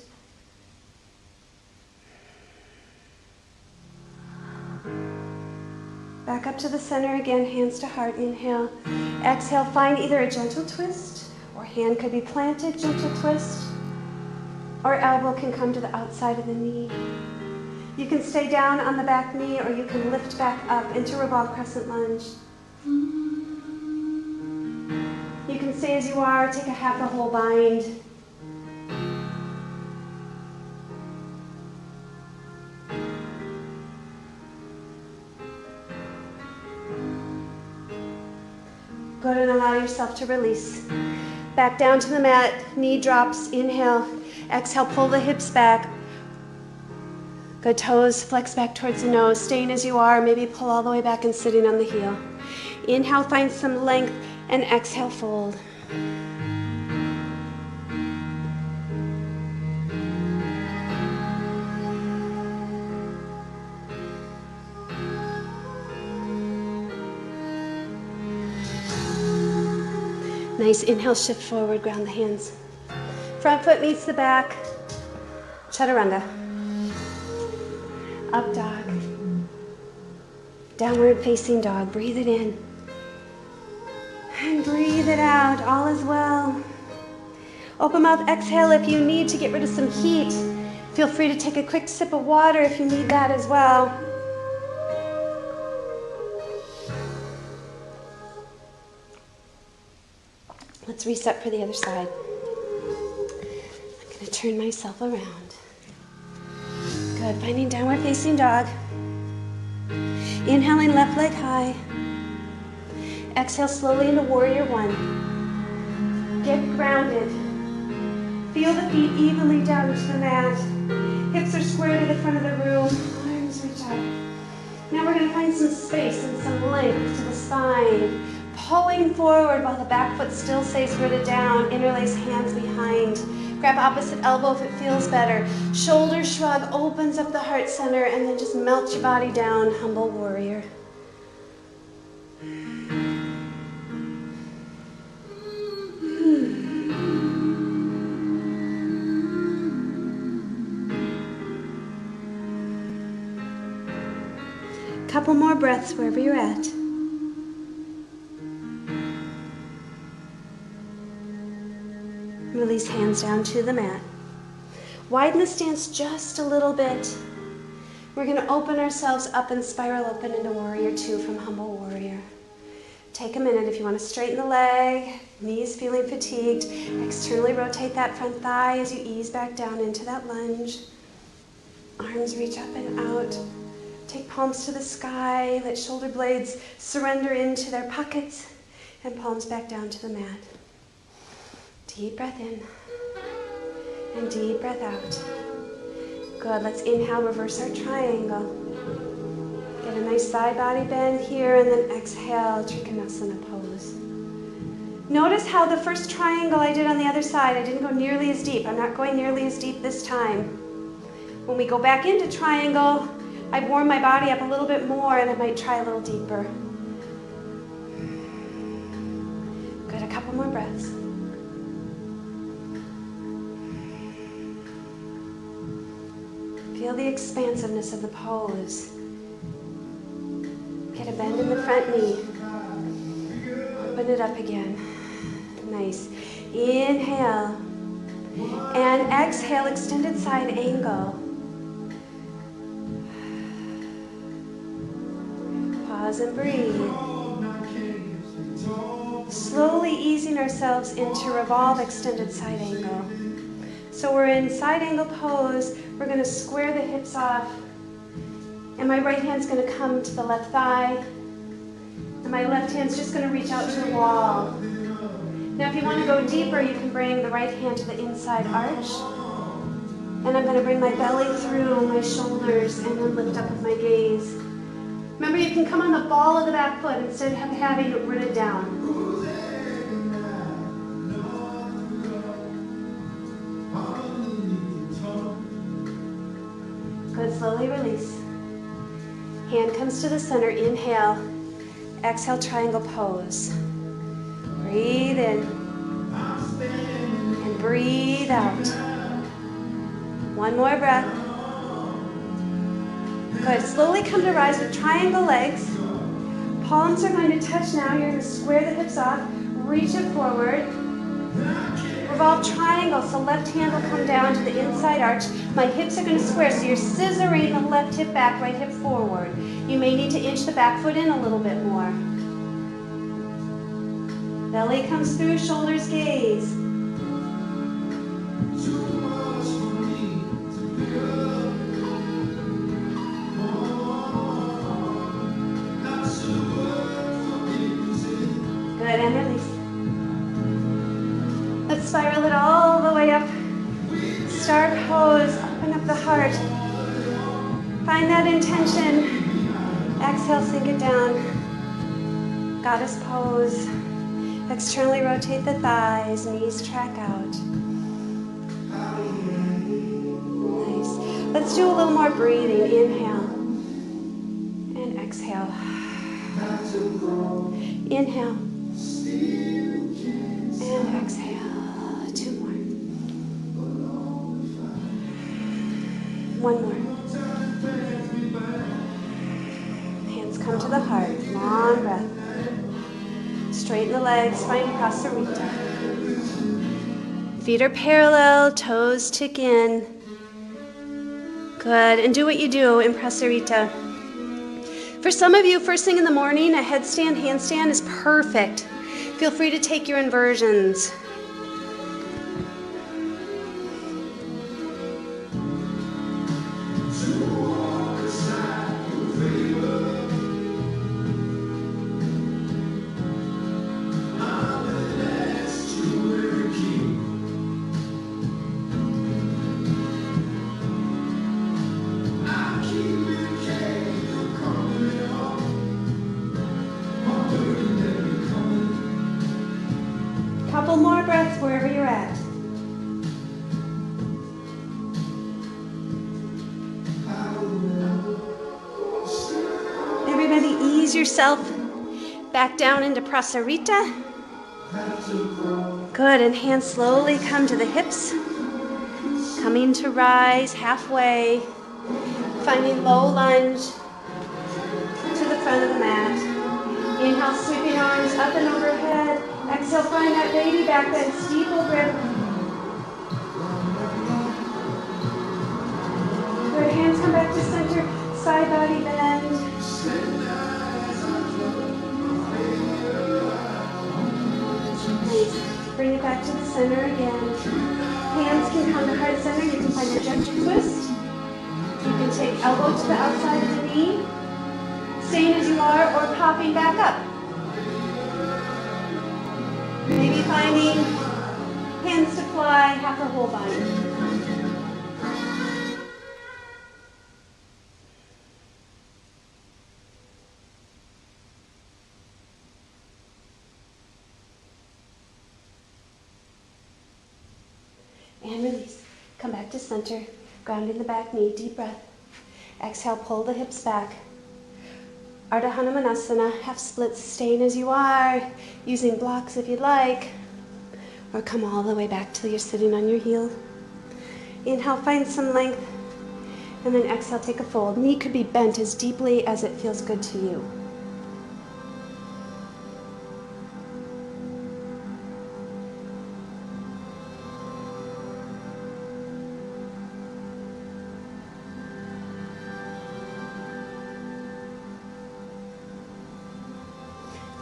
Back up to the center again, hands to heart. Inhale. Exhale, find either a gentle twist, or hand could be planted, gentle twist, or elbow can come to the outside of the knee. You can stay down on the back knee, or you can lift back up into revolved crescent lunge. You can stay as you are, take a half or whole bind. Good, and allow yourself to release. Back down to the mat, knee drops, inhale. Exhale, pull the hips back. Good, toes flex back towards the nose. Staying as you are, maybe pull all the way back and sitting on the heel. Inhale, find some length, and exhale, fold. Nice, inhale, shift forward, ground the hands. Front foot meets the back, chaturanga. Up dog. Downward facing dog. Breathe it in. And breathe it out. All is well. Open mouth, exhale if you need to get rid of some heat. Feel free to take a quick sip of water if you need that as well. Let's reset for the other side. I'm going to turn myself around. Good, finding downward facing dog. Inhaling left leg high. Exhale slowly into warrior one. Get grounded. Feel the feet evenly down to the mat. Hips are square to the front of the room. Arms reach up. Now we're going to find some space and some length to the spine. Pulling forward while the back foot still stays rooted down. Interlace hands behind. Grab opposite elbow if it feels better. Shoulder shrug opens up the heart center, and then just melt your body down, humble warrior. Couple more breaths wherever you're at. Release hands down to the mat. Widen the stance just a little bit. We're going to open ourselves up and spiral open into warrior two from humble warrior. Take a minute if you want to straighten the leg, knees feeling fatigued. Externally rotate that front thigh as you ease back down into that lunge. Arms reach up and out. Take palms to the sky. Let shoulder blades surrender into their pockets and palms back down to the mat. Deep breath in and deep breath out. Good. Let's inhale, reverse our triangle. Get a nice side body bend here, and then exhale, Trikonasana pose. Notice how the first triangle I did on the other side, I didn't go nearly as deep. I'm not going nearly as deep this time. When we go back into triangle, I warm my body up a little bit more, and I might try a little deeper. Good. A couple more breaths. Feel the expansiveness of the pose. Get a bend in the front knee. Open it up again. Nice. Inhale. And exhale, extended side angle. Pause and breathe. Slowly easing ourselves into revolve, extended side angle. So we're in side angle pose. We're going to square the hips off. And my right hand's going to come to the left thigh. And my left hand's just going to reach out to the wall. Now if you want to go deeper, you can bring the right hand to the inside arch. And I'm going to bring my belly through my shoulders and then lift up with my gaze. Remember, you can come on the ball of the back foot instead of having it rooted down. Good, slowly release. Hand comes to the center, inhale. Exhale, triangle pose. Breathe in. And breathe out. One more breath. Good, slowly come to rise with triangle legs. Palms are going to touch now. You're going to square the hips off. Reach it forward. Revolve triangle, so left hand will come down to the inside arch. My hips are going to square, so you're scissoring the left hip back, right hip forward. You may need to inch the back foot in a little bit more. Belly comes through, shoulders gaze. Good, and release. Let's spiral it all the way up. Star pose, open up the heart. Find that intention. Exhale, sink it down. Goddess pose. Externally rotate the thighs, knees track out. Nice. Let's do a little more breathing. Inhale. And exhale. Inhale. And exhale. Two more. One more. Hands come to the heart. Long breath. Straighten the legs, find Prasarita. Feet are parallel, toes tick in. Good, and do what you do in Prasarita. For some of you, first thing in the morning, a headstand, handstand is perfect. Feel free to take your inversions. Couple more breaths wherever you're at. ease yourself back down into Prasarita. Good, and hands slowly come to the hips. Coming to rise halfway. Finding low lunge to the front of the mat. Inhale, sweeping arms up and overhead. Exhale, find that baby back bend, steeple grip. Good, hands come back to center, side body bend. Nice. Bring it back to the center again. Hands can come to heart center. You can find your gentle twist. You can take elbow to the outside of the knee, staying as you are, or popping back up. Maybe finding hands to fly, half or whole body. And release. Come back to center, grounding the back knee, deep breath. Exhale, pull the hips back. Ardha Hanumanasana, half splits, staying as you are, using blocks if you'd like, or come all the way back till you're sitting on your heel. Inhale, find some length, and then exhale, take a fold. Knee could be bent as deeply as it feels good to you.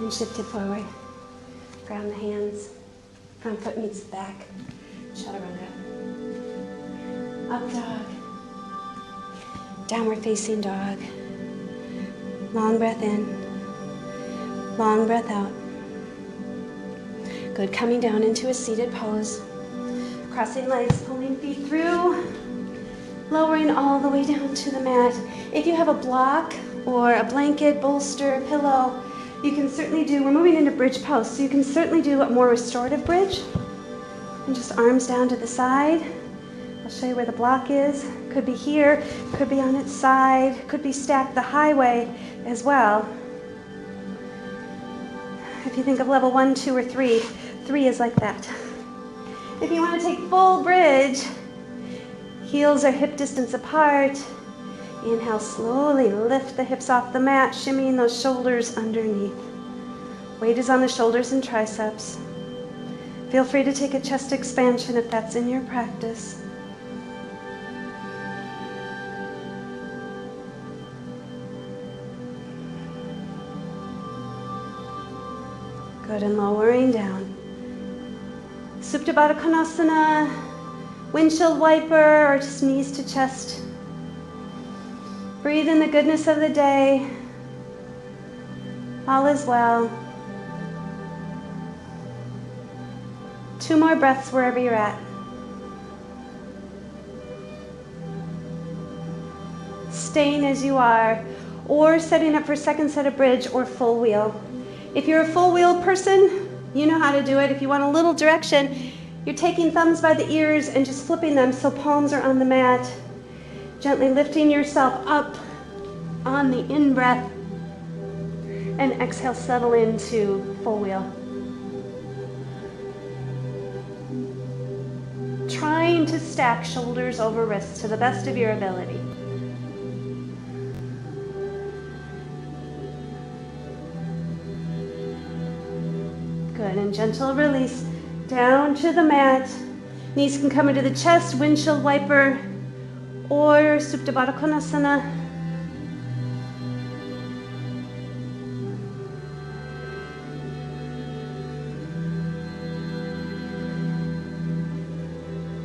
And shift it forward. Ground the hands. Front foot meets the back. Chaturanga. Up dog. Downward facing dog. Long breath in. Long breath out. Good. Coming down into a seated pose. Crossing legs, pulling feet through. Lowering all the way down to the mat. If you have a block or a blanket, bolster, pillow, you can certainly do, we're moving into bridge pose, so you can certainly do a more restorative bridge. And just arms down to the side. I'll show you where the block is. Could be here, could be on its side, could be stacked the highway as well. If you think of level 1, 2, or 3, 3 is like that. If you want to take full bridge, heels are hip distance apart. Inhale, slowly lift the hips off the mat, shimmying those shoulders underneath. Weight is on the shoulders and triceps. Feel free to take a chest expansion if that's in your practice. Good, and lowering down. Supta Baddha Konasana, windshield wiper, or just knees to chest. Breathe in the goodness of the day. All is well. 2 more breaths wherever you're at. Staying as you are, or setting up for second set of bridge or full wheel. If you're a full wheel person, you know how to do it. If you want a little direction, you're taking thumbs by the ears and just flipping them so palms are on the mat. Gently lifting yourself up on the in-breath, and exhale, settle into full wheel. Trying to stack shoulders over wrists to the best of your ability. Good, and gentle release down to the mat. Knees can come into the chest, windshield wiper, or Supta Baddha Konasana.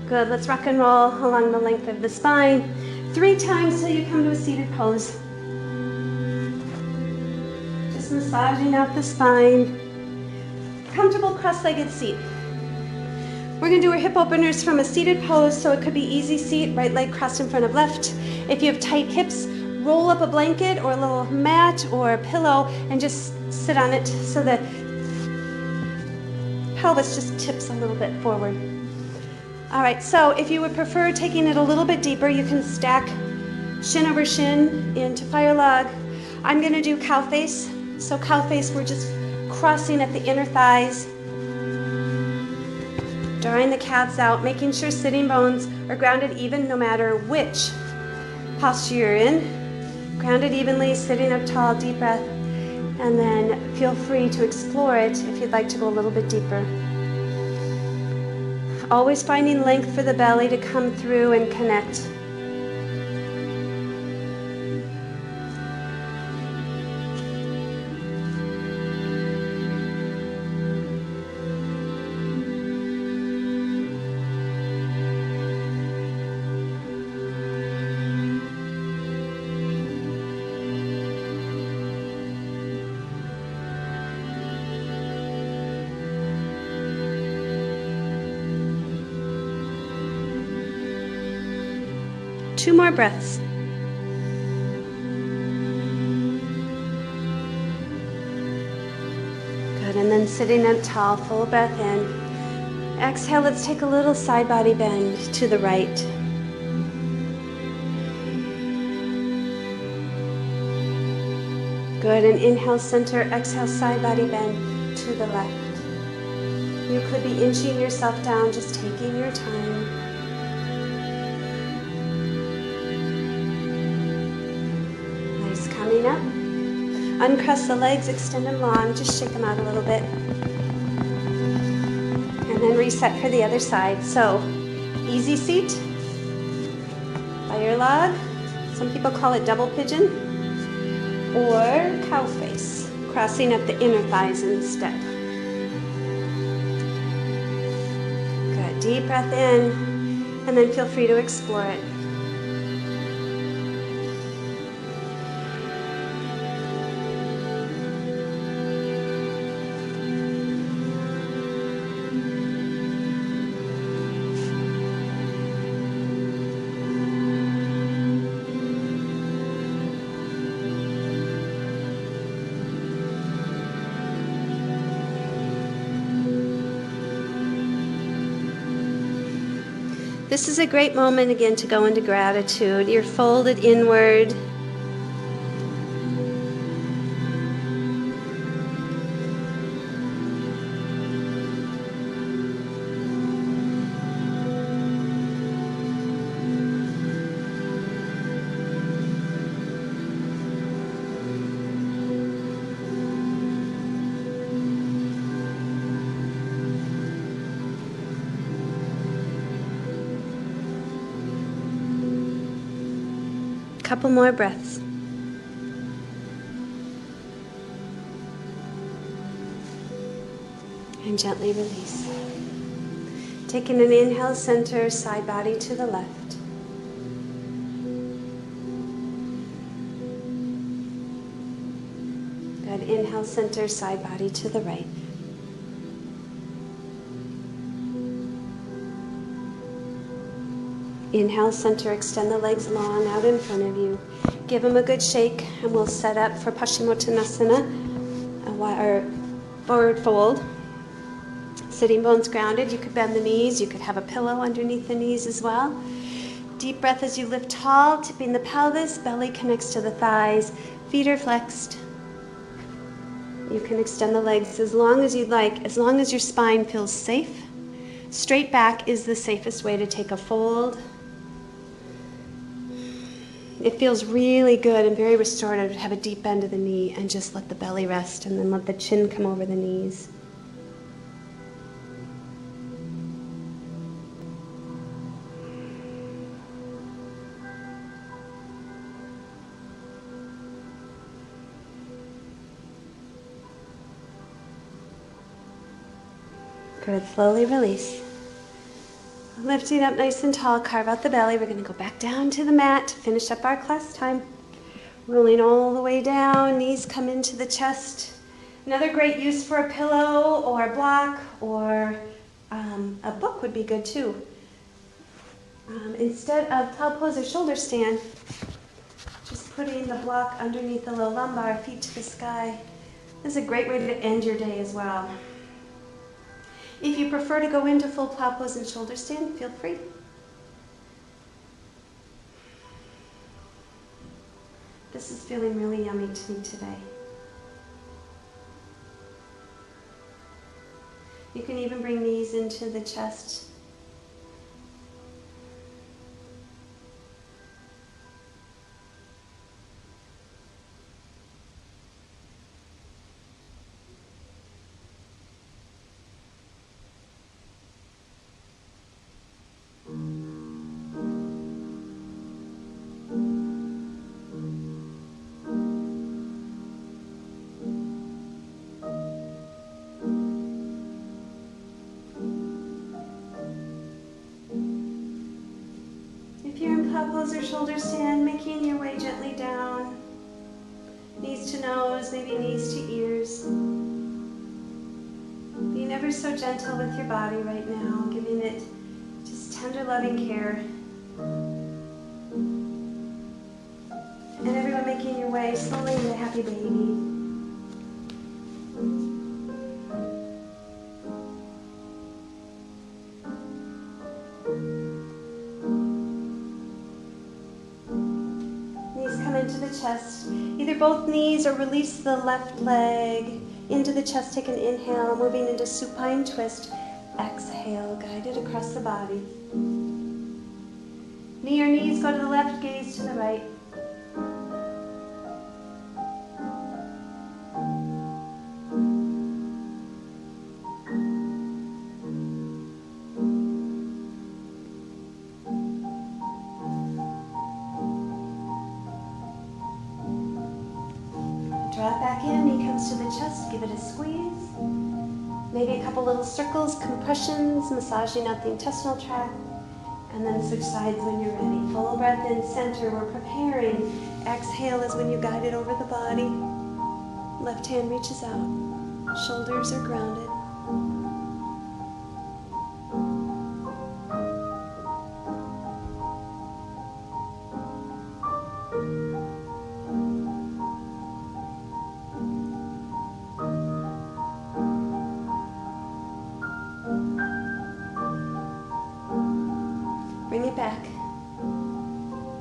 Good, let's rock and roll along the length of the spine. 3 times till you come to a seated pose. Just massaging out the spine. Comfortable cross-legged seat. We're going to do our hip openers from a seated pose, so it could be easy seat, right leg crossed in front of left. If you have tight hips, roll up a blanket or a little mat or a pillow and just sit on it so the pelvis just tips a little bit forward. All right, so if you would prefer taking it a little bit deeper, you can stack shin over shin into fire log. I'm going to do cow face. So cow face, we're just crossing at the inner thighs, drawing the calves out, making sure sitting bones are grounded even no matter which posture you're in. Grounded evenly, sitting up tall, deep breath, and then feel free to explore it if you'd like to go a little bit deeper. Always finding length for the belly to come through and connect. Two more breaths. Good, and then sitting up tall, full breath in. Exhale, let's take a little side body bend to the right. Good, and inhale, center, exhale, side body bend to the left. You could be inching yourself down, just taking your time. Coming up, uncross the legs, extend them long, just shake them out a little bit. And then reset for the other side. So, easy seat by your log. Some people call it double pigeon or cow face, crossing up the inner thighs instead. Good, deep breath in, and then feel free to explore it. This is a great moment again to go into gratitude. You're folded inward. Couple more breaths. And gently release. Taking an inhale, center, side body to the left. Good. Inhale, center, side body to the right. Inhale, center, extend the legs long out in front of you. Give them a good shake, and we'll set up for Paschimottanasana, or forward fold. Sitting bones grounded. You could bend the knees. You could have a pillow underneath the knees as well. Deep breath as you lift tall, tipping the pelvis. Belly connects to the thighs. Feet are flexed. You can extend the legs as long as you'd like, as long as your spine feels safe. Straight back is the safest way to take a fold. It feels really good and very restorative to have a deep bend of the knee and just let the belly rest and then let the chin come over the knees. Good, slowly release. Lifting up nice and tall, carve out the belly. We're going to go back down to the mat to finish up our class time. Rolling all the way down, knees come into the chest. Another great use for a pillow or a block or a book would be good too. Instead of plow pose or shoulder stand, just putting the block underneath the low lumbar, feet to the sky. This is a great way to end your day as well. If you prefer to go into full plow pose and shoulder stand, feel free. This is feeling really yummy to me today. You can even bring these into the chest. Elbows or shoulders stand, making your way gently down. Knees to nose, maybe knees to ears. Being ever so gentle with your body right now, giving it just tender, loving care. And everyone making your way slowly into happy baby. Into the chest, either both knees or release the left leg into the chest. Take an inhale, moving into supine twist. Exhale, guided across the body. Knee or knees go to the left, gaze to the right. Draw it back in, knee comes to the chest, give it a squeeze. Maybe a couple little circles, compressions, massaging out the intestinal tract, and then switch sides when you're ready. Full breath in, center, we're preparing. Exhale is when you guide it over the body. Left hand reaches out, shoulders are grounded. Bring it back.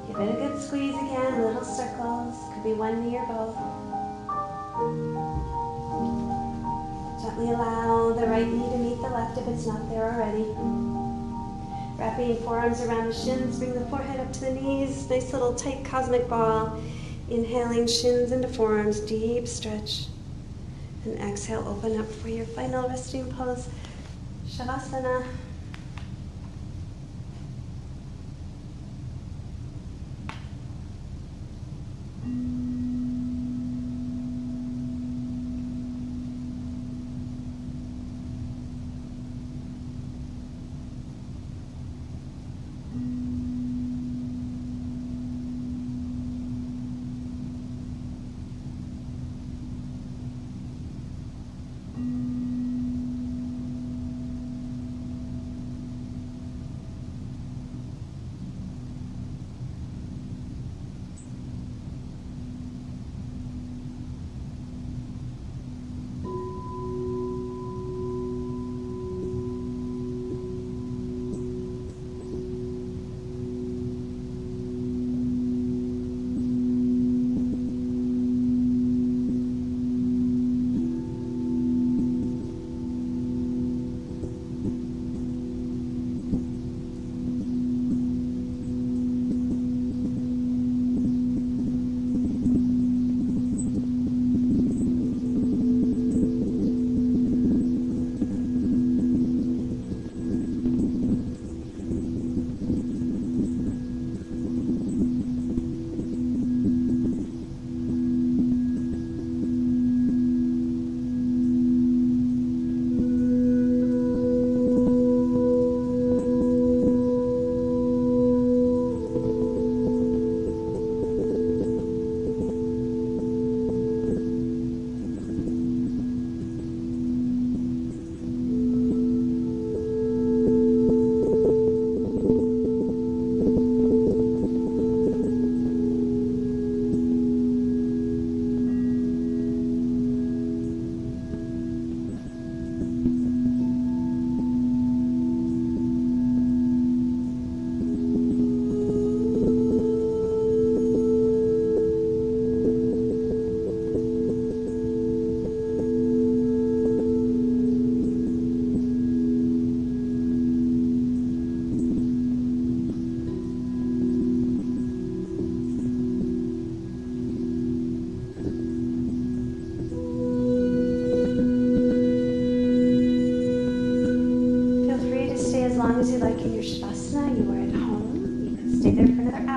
Give it a good squeeze again, little circles. Could be one knee or both. Gently allow the right knee to meet the left if it's not there already. Wrapping forearms around the shins, bring the forehead up to the knees. Nice little tight cosmic ball. Inhaling shins into forearms, deep stretch. And exhale, open up for your final resting pose, Shavasana.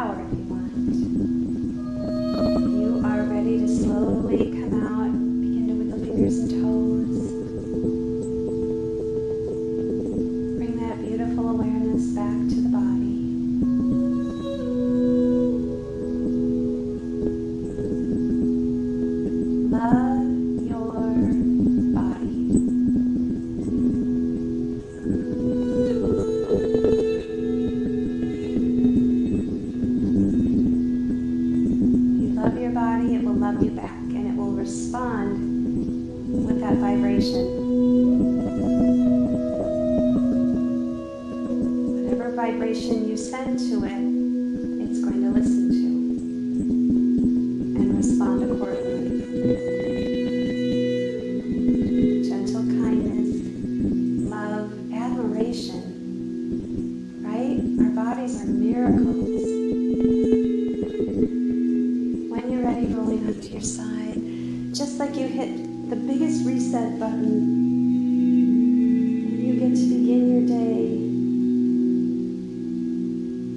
power if you want. You are ready to slowly come out. Begin to with the fingers and toes. Bring that beautiful awareness back to the body. Love your body. You love your body, it will love you back, and it will respond with that vibration. Whatever vibration you send to it, it's going to listen to and respond accordingly. Gentle kindness, love, admiration, right? Our bodies are miracles. When you're ready, rolling onto your side, just like you hit the biggest reset button, you get to begin your day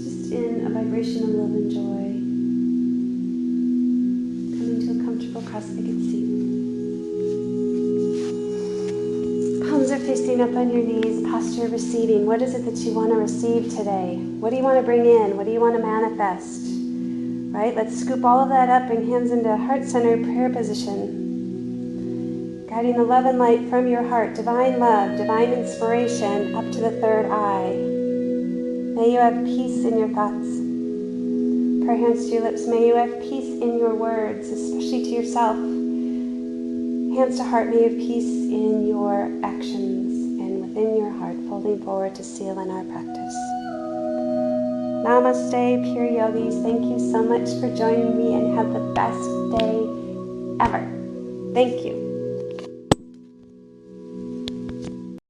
just in a vibration of love and joy. Coming to a comfortable cross-legged seat. Palms are facing up on your knees, posture receiving. What is it that you want to receive today? What do you want to bring in? What do you want to manifest? Right? Let's scoop all of that up, bring hands into heart-centered prayer position. Guiding the love and light from your heart, divine love, divine inspiration, up to the third eye. May you have peace in your thoughts. Prayer hands to your lips. May you have peace in your words, especially to yourself. Hands to heart, may you have peace in your actions and within your heart, folding forward to seal in our practice. Namaste, pure yogis. Thank you so much for joining me and have the best day ever. Thank you.